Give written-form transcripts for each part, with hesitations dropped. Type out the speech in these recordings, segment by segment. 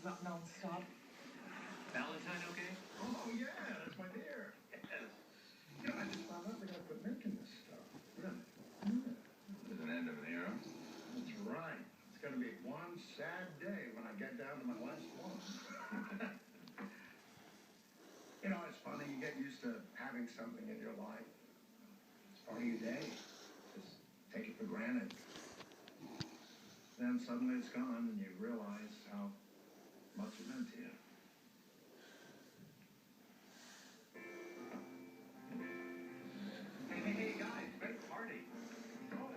not non-stop. Valentine okay? Oh, yeah, that's my dear. Yes. You know, I just found out they gotta quit making this stuff. Really? Yeah. There's an end of an era. That's right. It's gonna be one sad day when I get down to my last one. You know, it's funny, you get used to having something in your life. It's part of your day. Just take it for granted. Then suddenly it's gone and you realize how much it meant to you. Hey, guys, great party. Oh,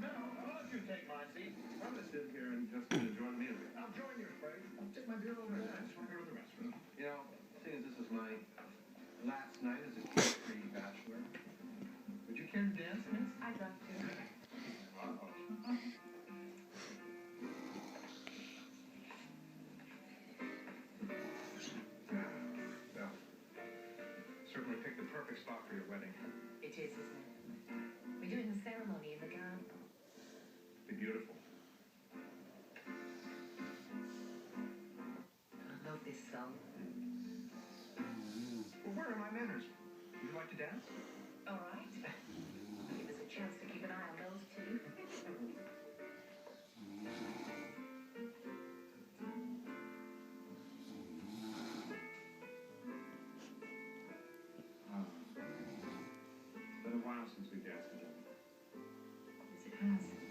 no, I'll let you take my seat. I'm gonna sit here and just enjoy the music. I'll join you, Craig. I'll take my beer over there. I just want to go to the restroom. You know, seeing as this is my last night as a carefree bachelor, would you care to dance, miss? I'd love to. Well, certainly picked the perfect spot for your wedding. It is, isn't it? We're doing the ceremony in the garden. Be beautiful. I love this song. Well, where are my manners? Would you like to dance? All right. Give us a chance to keep an eye on those two. It's been a while since we danced together. Yes, it has.